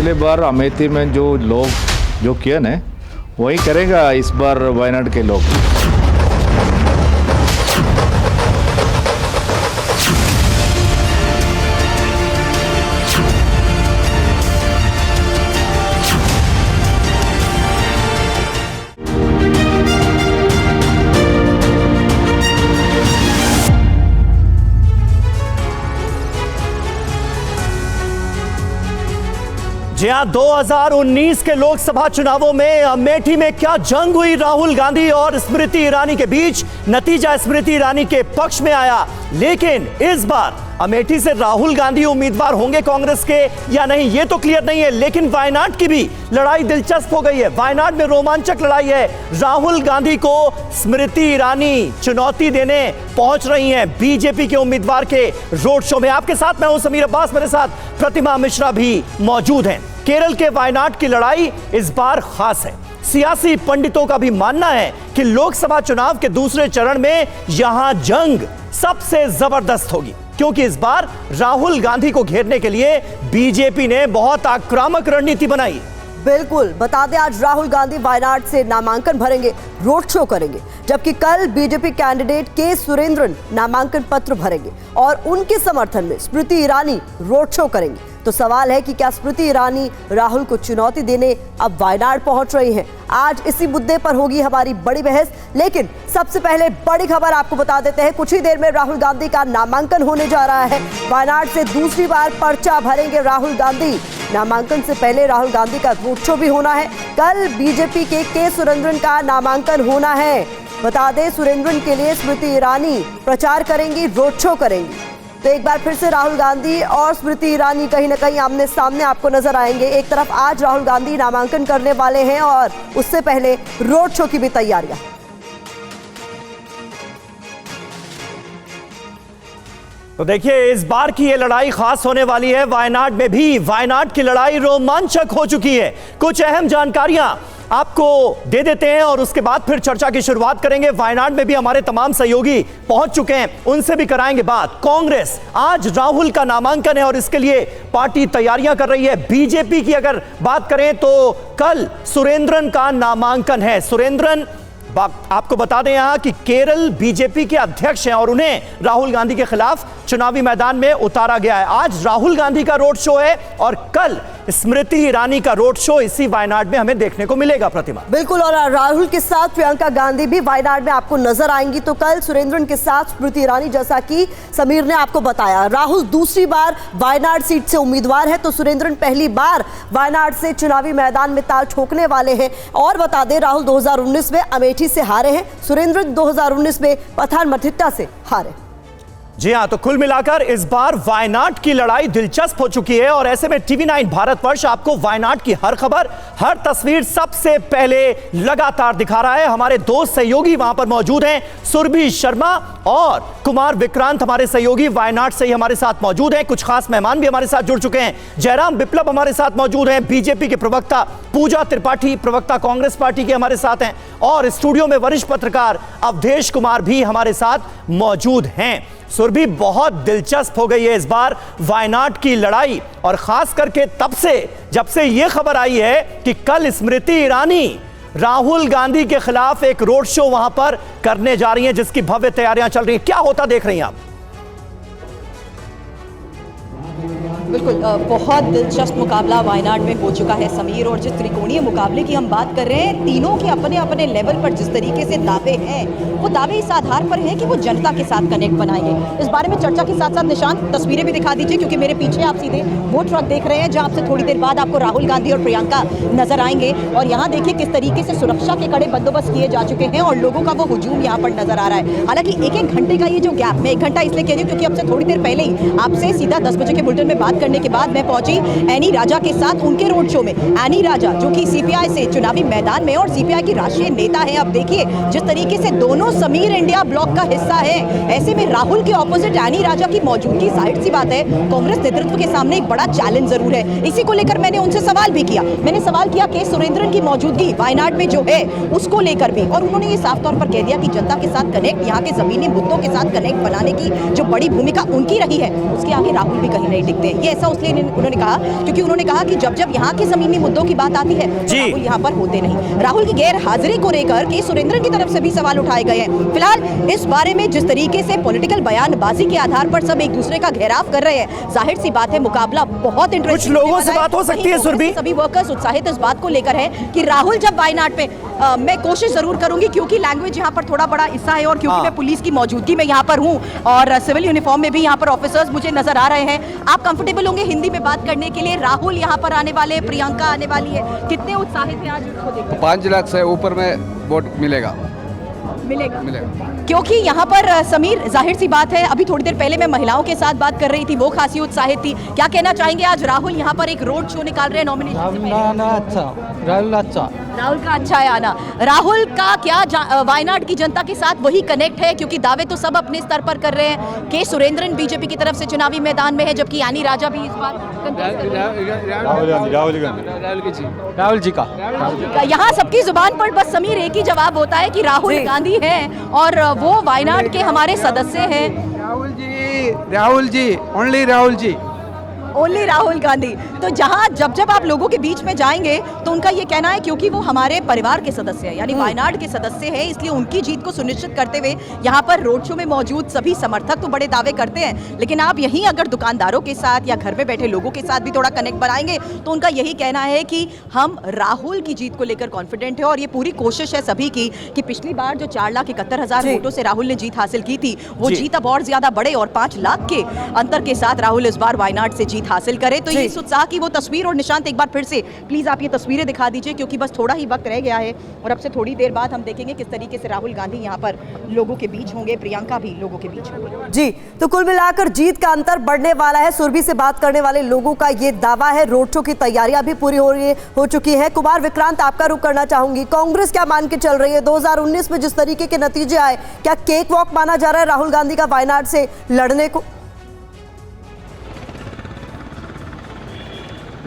पिछले बार अमेठी में जो लोग जो किया ना वही करेगा इस बार वायनाड के लोग। जी हाँ, 2019 के लोकसभा चुनावों में अमेठी में क्या जंग हुई राहुल गांधी और स्मृति ईरानी के बीच। नतीजा स्मृति ईरानी के पक्ष में आया, लेकिन इस बार अमेठी से राहुल गांधी उम्मीदवार होंगे कांग्रेस के या नहीं ये तो क्लियर नहीं है। लेकिन वायनाड की भी लड़ाई दिलचस्प हो गई है। वायनाड में रोमांचक लड़ाई है। राहुल गांधी को स्मृति ईरानी चुनौती देने पहुंच रही हैं बीजेपी के उम्मीदवार के रोड शो में। आपके साथ मैं हूं समीर अब्बास, मेरे साथ प्रतिमा मिश्रा भी मौजूद हैं। केरल के वायनाड की लड़ाई इस बार खास है। सियासी पंडितों का भी मानना है कि लोकसभा चुनाव के दूसरे चरण में यहां जंग सबसे जबरदस्त होगी, क्योंकि इस बार राहुल गांधी को घेरने के लिए बीजेपी ने बहुत आक्रामक रणनीति बनाई। बिल्कुल, बता दें आज राहुल गांधी वायनाड से नामांकन भरेंगे, रोड शो करेंगे, जबकि कल बीजेपी कैंडिडेट के सुरेंद्रन नामांकन पत्र भरेंगे और उनके समर्थन में स्मृति ईरानी रोड शो करेंगे। तो सवाल है कि क्या स्मृति ईरानी राहुल को चुनौती देने अब वायनाड पहुंच रही हैं? आज इसी मुद्दे पर होगी हमारी बड़ी बहस। लेकिन सबसे पहले बड़ी खबर आपको बता देते हैं, कुछ ही देर में राहुल गांधी का नामांकन होने जा रहा है। वायनाड से दूसरी बार पर्चा भरेंगे राहुल गांधी। नामांकन से पहले राहुल गांधी का रोड शो भी होना है। कल बीजेपी के सुरेंद्रन का नामांकन होना है। बता दें, सुरेंद्रन के लिए स्मृति ईरानी प्रचार करेंगी, रोड शो करेंगी। तो एक बार फिर से राहुल गांधी और स्मृति ईरानी कहीं ना कहीं आमने सामने आपको नजर आएंगे। एक तरफ आज राहुल गांधी नामांकन करने वाले हैं और उससे पहले रोड शो की भी तैयारियां। तो देखिए, इस बार की ये लड़ाई खास होने वाली है। वायनाड में भी वायनाड की लड़ाई रोमांचक हो चुकी है। कुछ अहम जानकारियां आपको दे देते हैं और उसके बाद फिर चर्चा की शुरुआत करेंगे। वायनाड में भी हमारे तमाम सहयोगी पहुंच चुके हैं, उनसे भी कराएंगे बात। कांग्रेस, आज राहुल का नामांकन है और इसके लिए पार्टी तैयारियां कर रही है। बीजेपी की अगर बात करें तो कल सुरेंद्रन का नामांकन है। सुरेंद्रन, आपको बता दें यहां कि केरल बीजेपी के अध्यक्ष हैं और उन्हें राहुल गांधी के खिलाफ चुनावी मैदान में उतारा गया है। आज राहुल गांधी का रोड शो है और कल स्मृति ईरानी का रोड शो इसी वायनाड में हमें देखने को मिलेगा। प्रतिमा, बिल्कुल, और राहुल के साथ प्रियंका गांधी भी वायनाड में आपको नजर आएंगी। तो कल सुरेंद्रन के साथ स्मृति ईरानी, जैसा कि समीर ने आपको बताया। राहुल दूसरी बार वायनाड सीट से उम्मीदवार है, तो सुरेंद्रन पहली बार वायनाड से चुनावी मैदान में ताल ठोकने वाले हैं। और बता दें, राहुल 2019 में अमेठी से हारे हैं, सुरेंद्रन 2019 में पठानमथिट्टा से हारे। जी हां, तो कुल मिलाकर इस बार वायनाड की लड़ाई दिलचस्प हो चुकी है और ऐसे में TV9 भारतवर्ष आपको वायनाड की हर खबर, हर तस्वीर सबसे पहले लगातार दिखा रहा है। हमारे दो सहयोगी वहां पर मौजूद हैं, सुरभि शर्मा और कुमार विक्रांत हमारे सहयोगी वायनाड से ही हमारे साथ मौजूद हैं। कुछ खास मेहमान भी हमारे साथ जुड़ चुके हैं। जयराम विप्लव हमारे साथ मौजूद हैं, बीजेपी के प्रवक्ता पूजा त्रिपाठी, प्रवक्ता कांग्रेस पार्टी के हमारे साथ हैं, और स्टूडियो में वरिष्ठ पत्रकार अवधेश कुमार भी हमारे साथ मौजूद हैं। सुरभि, बहुत दिलचस्प हो गई है इस बार वायनाड की लड़ाई, और खास करके तब से जब से यह खबर आई है कि कल स्मृति ईरानी राहुल गांधी के खिलाफ एक रोड शो वहां पर करने जा रही हैं, जिसकी भव्य तैयारियां चल रही हैं। क्या होता देख रही हैं आप? बिल्कुल, बहुत दिलचस्प मुकाबला वायनाड में हो चुका है समीर, और जिस त्रिकोणीय मुकाबले की हम बात कर रहे हैं, तीनों के अपने अपने लेवल पर जिस तरीके से दावे हैं, वो दावे इस आधार पर हैं कि वो जनता के साथ कनेक्ट बनाएंगे। इस बारे में चर्चा के साथ साथ निशान तस्वीरें भी दिखा दीजिए, क्योंकि मेरे पीछे आप सीधे वो ट्रक देख रहे हैं जहाँ आपसे थोड़ी देर बाद आपको राहुल गांधी और प्रियंका नजर आएंगे। और यहाँ देखिए किस तरीके से सुरक्षा के कड़े बंदोबस्त किए जा चुके हैं और लोगों का वो हुजूम यहाँ पर नजर आ रहा है। हालांकि एक घंटे का ये जो गैप, मैं 1 घंटा इसलिए कह रही हूँ क्योंकि अब से थोड़ी देर पहले ही आपसे सीधा 10 बजे के बुलेटिन में बात करने के बाद मैं पहुंची एनी राजा के साथ उनके रोड शो में। एनी राजा जो कि सीपीआई से चुनावी मैदान में और सीपीआई की राष्ट्रीय नेता है। अब देखिए जिस तरीके से दोनों समीर इंडिया ब्लॉक का हिस्सा है, ऐसे में राहुल के ऑपोजिट एनी राजा की मौजूदगी जाहिर सी बात है कांग्रेस नेतृत्व के सामने एक बड़ा चैलेंज जरूर है। इसी को लेकर मैंने उनसे सवाल भी किया। मैंने सवाल किया के सुरेंद्रन की मौजूदगी वायनाड में जो है उसको लेकर भी, और उन्होंने ये साफ तौर पर कह दिया कि जनता के साथ कनेक्ट, यहाँ के जमीनी मुद्दों के साथ कनेक्ट बनाने की जो बड़ी भूमिका उनकी रही है, उसके आगे राहुल भी कहीं नहीं टिकते। जाएंगे। ऐसा उसलिए उन्होंने कहा क्योंकि उन्होंने कहा कि जब जब यहाँ के ज़मीनी मुद्दों की बात आती है तो राहुल यहाँ पर होते नहीं। राहुल की गैर हाजिरी को लेकर के सुरेंद्रन की तरफ से भी सवाल उठाए गए हैं। फिलहाल इस बारे में जिस तरीके से पॉलिटिकल बयानबाजी के आधार पर सब एक दूसरे का घेराव कर रहे हैं, जाहिर सी बात है मुकाबला बहुत इंटरेस्टिंग। कुछ लोगों से बात हो सकती है सुरभि। सभी वर्कर्स उत्साहित इस बात को लेकर है कि राहुल जब वायनाड पे मैं कोशिश जरूर करूंगी क्योंकि लैंग्वेज यहाँ पर थोड़ा बड़ा हिस्सा है और क्योंकि मैं पुलिस की मौजूदगी में यहाँ पर हूँ और सिविल यूनिफॉर्म में भी यहाँ पर ऑफिसर्स मुझे नजर आ रहे हैं। आप कंफर्टेबल होंगे हिंदी में बात करने के लिए? राहुल यहाँ पर आने वाले, प्रियंका आने वाली है, कितने उत्साहित हैं आज उसको देखकर? 5 लाख से ऊपर में वोट मिलेगा। क्योंकि यहाँ पर समीर, जाहिर सी बात है, अभी थोड़ी देर पहले मैं महिलाओं के साथ बात कर रही थी, वो खासी उत्साहित थी। क्या कहना चाहेंगे? आज राहुल यहाँ पर एक रोड शो निकाल रहे हैं नॉमिनेशन। राहुल का अच्छा है आना। राहुल का क्या वायनाड की जनता के साथ वही कनेक्ट है? क्योंकि दावे तो सब अपने स्तर पर कर रहे हैं। के सुरेंद्रन बीजेपी की तरफ से चुनावी मैदान में है, जबकि यानी राजा भी इस बार राहुल जी का यहाँ सबकी जुबान पर बस समीर एक ही जवाब होता है कि राहुल गांधी हैं और वो वायनाड के हमारे सदस्य हैं। राहुल जी, ओनली राहुल जी। ओनली राहुल गांधी। तो जहां जब जब आप लोगों के बीच में जाएंगे तो उनका ये कहना है क्योंकि वो हमारे परिवार के सदस्य हैं, यानी वायनाड के सदस्य हैं, इसलिए उनकी जीत को सुनिश्चित करते हुए यहाँ पर रोड शो में मौजूद सभी समर्थक तो बड़े दावे करते हैं, लेकिन आप यहीं अगर दुकानदारों के साथ या घर में बैठे लोगों के साथ भी थोड़ा कनेक्ट बनाएंगे तो उनका यही कहना है कि हम राहुल की जीत को लेकर कॉन्फिडेंट है और ये पूरी कोशिश है सभी की कि पिछली बार जो 4,71,000 वोटों से राहुल ने जीत हासिल की थी वो जीत अब और ज्यादा बढ़े और 5 लाख के अंतर के साथ राहुल इस बार वायनाड से जीत हासिल करे। तो इस उत्साह की वो तस्वीर, और निशांत एक बार फिर से प्लीज आप ये तस्वीरें दिखा दीजिए क्योंकि बस थोड़ा ही वक्त रह गया है और अब से थोड़ी देर बाद हम देखेंगे किस तरीके से राहुल गांधी यहाँ पर लोगों के बीच होंगे, प्रियंका भी लोगों के बीच होंगे। जी, तो कुल मिलाकर जीत का अंतर बढ़ने वाला है। सुरभि से बात करने वाले लोगों का ये दावा है। रोड शो की तैयारियां भी पूरी हो चुकी है। कुमार विक्रांत, आपका रुख करना चाहूंगी, कांग्रेस क्या मान के चल रही है? 2019 में जिस तरीके के नतीजे आए, क्या केक वॉक माना जा रहा है राहुल गांधी का वायनाड से लड़ने को?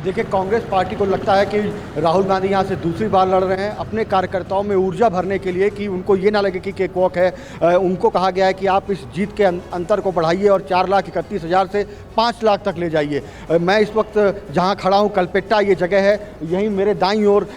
देखिए, कांग्रेस पार्टी को लगता है कि राहुल गांधी यहाँ से दूसरी बार लड़ रहे हैं अपने कार्यकर्ताओं में ऊर्जा भरने के लिए, कि उनको ये ना लगे कि केक वॉक है। उनको कहा गया है कि आप इस जीत के अंतर को बढ़ाइए और 4,31,000 से 5 लाख तक ले जाइए। मैं इस वक्त जहाँ खड़ा हूँ, कलपेट्टा ये जगह है, यहीं मेरे दाईं ओर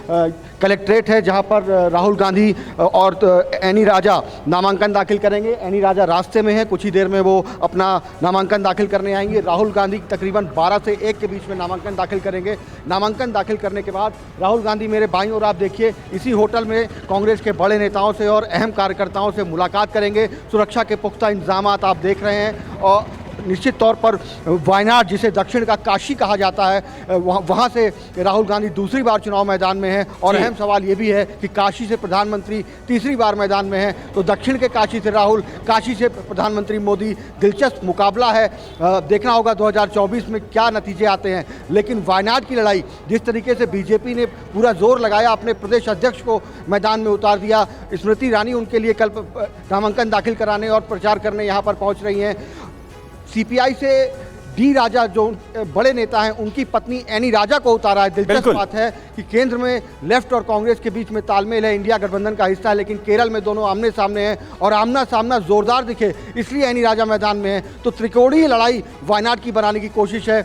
कलेक्ट्रेट है जहाँ पर राहुल गांधी और एनी राजा नामांकन दाखिल करेंगे। एनी राजा रास्ते में है, कुछ ही देर में वो अपना नामांकन दाखिल करने आएंगे। राहुल गांधी तकरीबन 12 से 1 के बीच में नामांकन दाखिल करेंगे। नामांकन दाखिल करने के बाद राहुल गांधी मेरे बाईं ओर आप देखिए, इसी होटल में कांग्रेस के बड़े नेताओं से और अहम कार्यकर्ताओं से मुलाकात करेंगे। सुरक्षा के पुख्ता इंतजाम आप देख रहे हैं और निश्चित तौर पर वायनाड, जिसे दक्षिण का काशी कहा जाता है, वहाँ से राहुल गांधी दूसरी बार चुनाव मैदान में है। और अहम सवाल ये भी है कि काशी से प्रधानमंत्री तीसरी बार मैदान में है, तो दक्षिण के काशी से राहुल, काशी से प्रधानमंत्री मोदी, दिलचस्प मुकाबला है। देखना होगा 2024 में क्या नतीजे आते हैं। लेकिन वायनाड की लड़ाई, जिस तरीके से बीजेपी ने पूरा जोर लगाया, अपने प्रदेश अध्यक्ष को मैदान में उतार दिया। स्मृति ईरानी उनके लिए कल नामांकन दाखिल कराने और प्रचार करने यहाँ पर पहुँच रही हैं। सीपीआई से डी राजा जो बड़े नेता हैं, उनकी पत्नी एनी राजा को उतारा है। दिलचस्प बात है कि केंद्र में लेफ्ट और कांग्रेस के बीच में तालमेल है, इंडिया गठबंधन का हिस्सा है, लेकिन केरल में दोनों आमने सामने हैं और आमना सामना जोरदार दिखे इसलिए एनी राजा मैदान में है। तो त्रिकोणीय लड़ाई वायनाड की बनाने की कोशिश है।